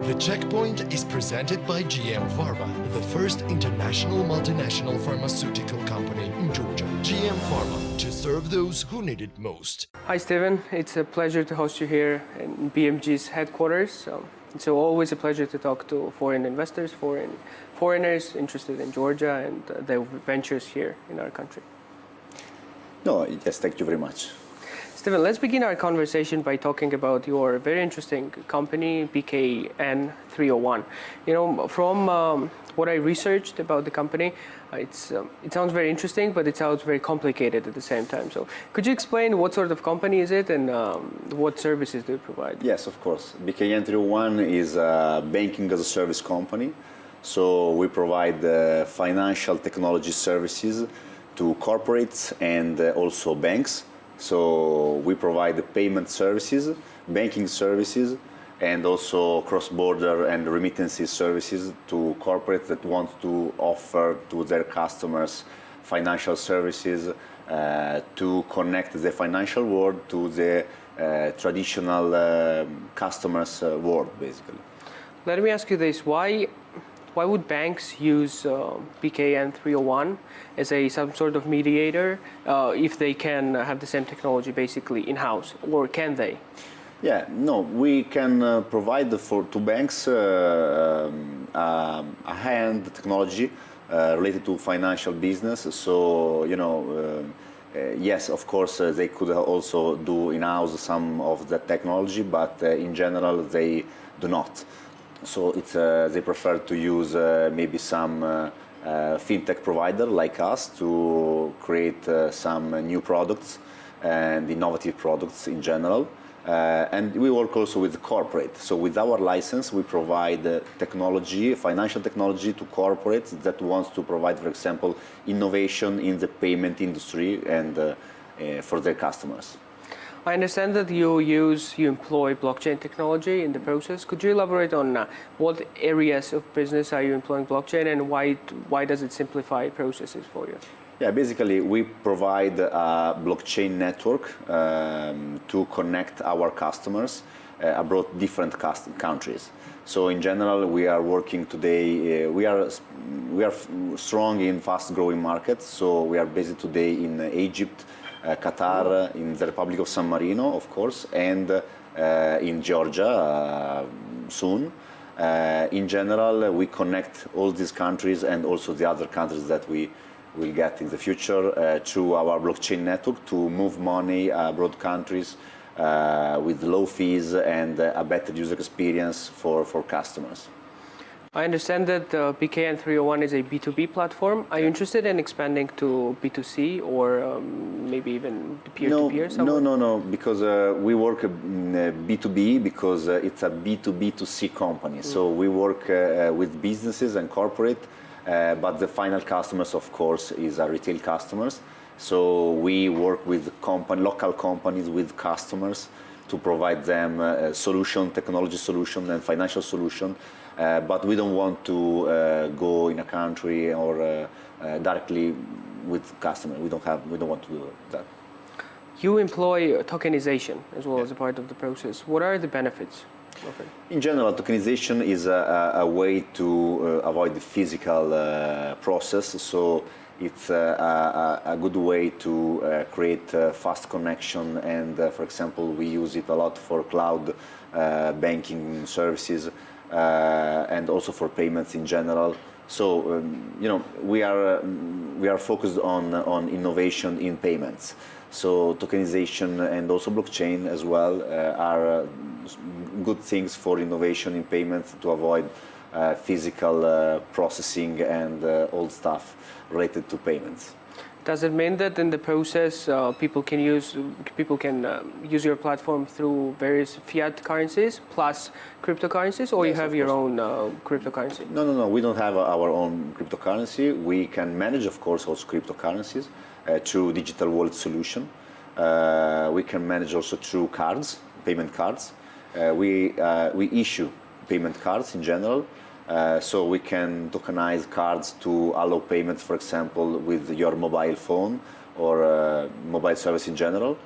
The Checkpoint is presented by GM Pharma, the first international multinational pharmaceutical company in Georgia. GM Pharma, to serve those who need it most. Hi Stiven, it's a pleasure to host you here in BMG's headquarters. It's always a pleasure to talk to foreign investors, foreigners interested in Georgia and their ventures here in our country. No, yes, thank you very much. Stiven, let's begin our conversation by talking about your very interesting company, BKN301. You know, from what I researched about the company, it sounds very interesting, but it sounds very complicated at the same time. So could you explain what sort of company is it and what services do you provide? Yes, of course. BKN301 is a banking as a service company. So we provide financial technology services to corporates and also banks. So we provide the payment services, banking services, and also cross-border and remittances services to corporates that want to offer to their customers financial services to connect the financial world to the traditional customers' world, basically. Let me ask you this. Why would banks use BKN301 as some sort of mediator if they can have the same technology basically in-house, or can they? Yeah, no, we can provide to banks a high-end technology related to financial business. So, you know, yes, of course, they could also do in-house some of the technology, but in general, they do not. So they prefer to use maybe some fintech provider like us to create some new products and innovative products in general. And we work also with the corporate. So with our license, we provide technology, financial technology to corporates that wants to provide, for example, innovation in the payment industry and for their customers. I understand that you employ blockchain technology in the process. Could you elaborate on what areas of business are you employing blockchain and why does it simplify processes for you? Yeah, basically we provide a blockchain network to connect our customers abroad different countries. So in general, we are working today, we are strong in fast-growing markets. So we are based today in Egypt, Qatar, in the Republic of San Marino, of course, and in Georgia soon. In general, we connect all these countries and also the other countries that we will get in the future through our blockchain network to move money abroad countries with low fees and a better user experience for customers. I understand that BKN301 is a B2B platform. Are you interested in expanding to B2C or maybe even peer-to-peer? No, because we work B2B because it's a B2B2C company. So we work with businesses and corporate, but the final customers, of course, is our retail customers. So we work with local companies, with customers to provide them a solution, technology solution and financial solution. But we don't want to go in a country or directly with customers. We don't want to do that. You employ tokenization as well as a part of the process. What are the benefits of it? In general, tokenization is a way to avoid the physical process. So it's a good way to create fast connection. And for example, we use it a lot for cloud banking services. And also for payments in general. So, you know, we are focused on innovation in payments. So tokenization and also blockchain as well are good things for innovation in payments to avoid physical processing and old stuff related to payments. Does it mean that in the process people can use your platform through various fiat currencies plus cryptocurrencies, or yes, you have your own cryptocurrency? No. We don't have our own cryptocurrency. We can manage, of course, also cryptocurrencies through digital wallet solution. We can manage also through cards, payment cards. We issue payment cards in general. So we can tokenize cards to allow payments, for example, with your mobile phone or mobile service in general.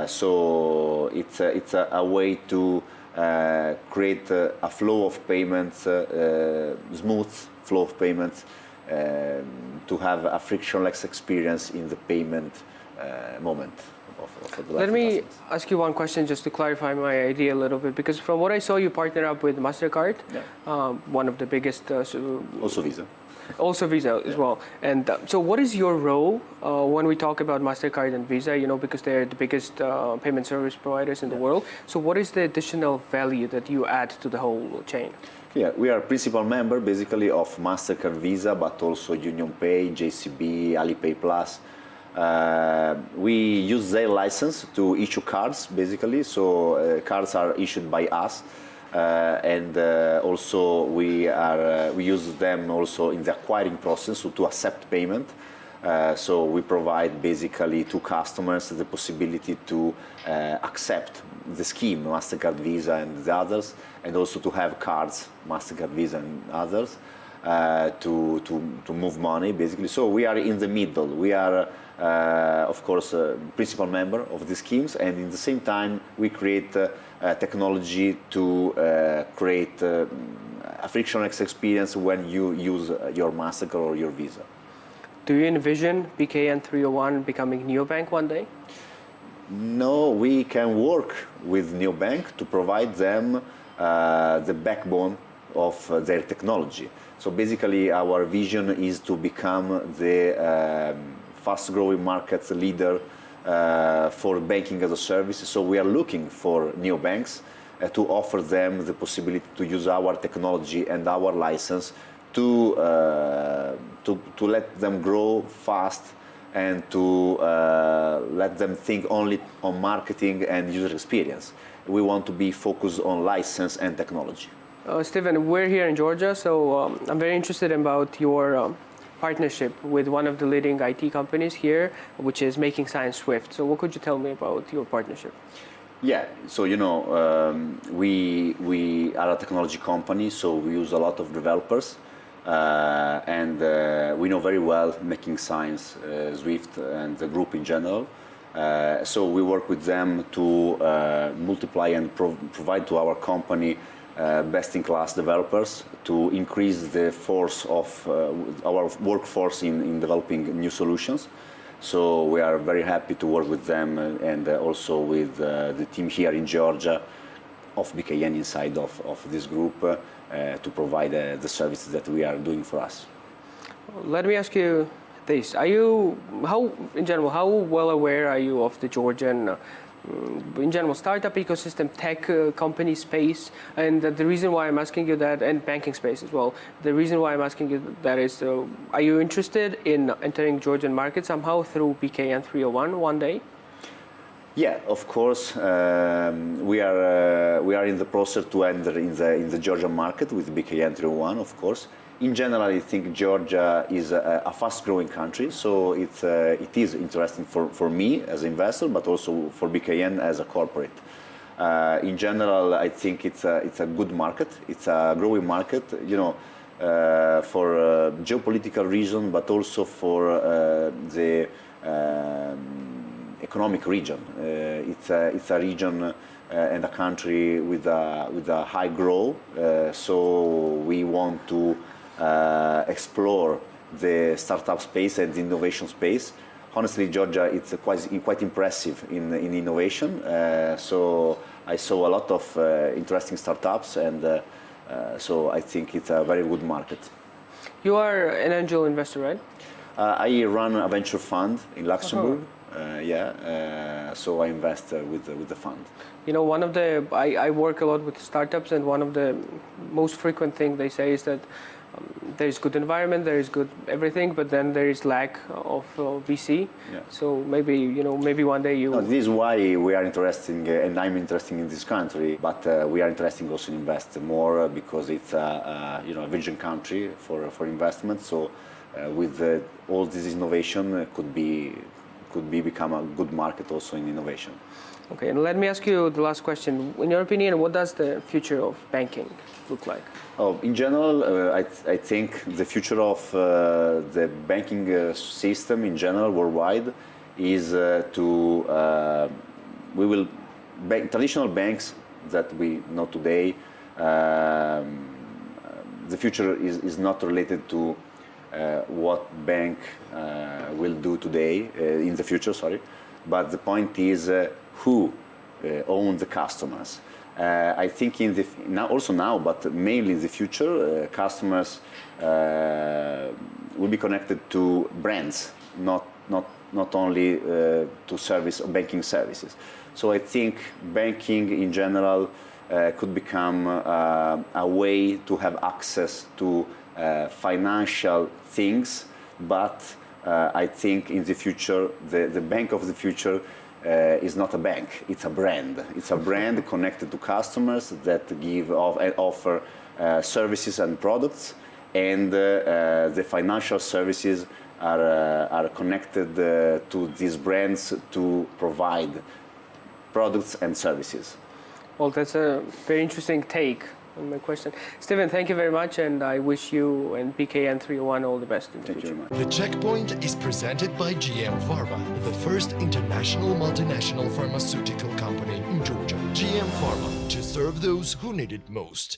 So it's a way to create a flow of payments, smooth flow of payments, to have a frictionless experience in the payment moment of the life Let of me customers. ask you one question just to clarify my idea a little bit, because from what I saw, you partner up with MasterCard, one of the biggest, Also Visa. also Visa as well. And so what is your role when we talk about MasterCard and Visa, because they're the biggest payment service providers in the world. So what is the additional value that you add to the whole chain? Yeah, we are principal member basically of MasterCard Visa, but also UnionPay, JCB, Alipay Plus. We use their license to issue cards basically, so cards are issued by us. And also we use them also in the acquiring process, so to accept payment. So we provide basically to customers the possibility to accept the scheme, MasterCard, Visa and the others, and also to have cards, MasterCard, Visa and others, to move money basically. So we are in the middle. We are of course principal member of the schemes, and in the same time we create technology to create a frictionless experience when you use your MasterCard or your Visa. Do you envision BKN301 becoming neobank one day? No, we can work with neobank to provide them the backbone of their technology. So basically our vision is to become the fast-growing market leader for banking as a service. So we are looking for neobanks to offer them the possibility to use our technology and our license to let them grow fast and to let them think only on marketing and user experience. We want to be focused on license and technology. Stiven, we're here in Georgia, so I'm very interested about your partnership with one of the leading IT companies here, which is Making Science Swift. So what could you tell me about your partnership? Yeah, so we are a technology company, so we use a lot of developers, and we know very well Making Science Swift and the group in general. So we work with them to multiply and provide to our company best-in-class developers to increase the force of our workforce in developing new solutions. So we are very happy to work with them and also with the team here in Georgia of BKN inside of this group to provide the services that we are doing for us. Let me ask you this. How well aware are you of the Georgian in general startup ecosystem, tech company space? And the reason why I'm asking you that, and banking space as well, the reason why I'm asking you that is, are you interested in entering Georgian market somehow through BKN301 one day? Yeah, of course. We are in the process to enter in the Georgian market with BKN301, of course. In general, I think Georgia is a fast-growing country, so it is interesting for me as an investor, but also for BKN as a corporate. In general, I think it's a good market. It's a growing market, for geopolitical reasons, but also for the economic region. It's a region and a country with a high growth, so we want to explore the startup space and the innovation space. Honestly, Georgia, it's quite impressive in innovation. So I saw a lot of interesting startups, and so I think it's a very good market. You are an angel investor, right? I run a venture fund in Luxembourg. So I invest with the fund. I work a lot with startups, and one of the most frequent thing they say is that there is good environment, there is good everything, but then there is lack of VC. Yeah. So maybe one day you. No, this is why we are interested, and I'm interested in this country. But we are interested also in invest more because it's a virgin country for investment. So with all this innovation, could become a good market also in innovation. Okay, and let me ask you the last question. In your opinion, what does the future of banking look like? In general, I think the future of the banking system in general worldwide is traditional banks that we know today. The future is not related to what bank will do today, in the future, sorry, but the point is who owns the customers. I think in the now, but mainly in the future, customers will be connected to brands, not only to service or banking services. So I think banking in general could become a way to have access to financial things, but I think in the future, the bank of the future is not a bank, it's a brand. It's a brand connected to customers that offer services and products, and the financial services are connected to these brands to provide products and services. Well, that's a very interesting take on my question. Stiven, thank you very much, and I wish you and BKN301 all the best in the future. Thank you very much. The Checkpoint is presented by GM Pharma, the first international multinational pharmaceutical company in Georgia. GM Pharma, to serve those who need it most.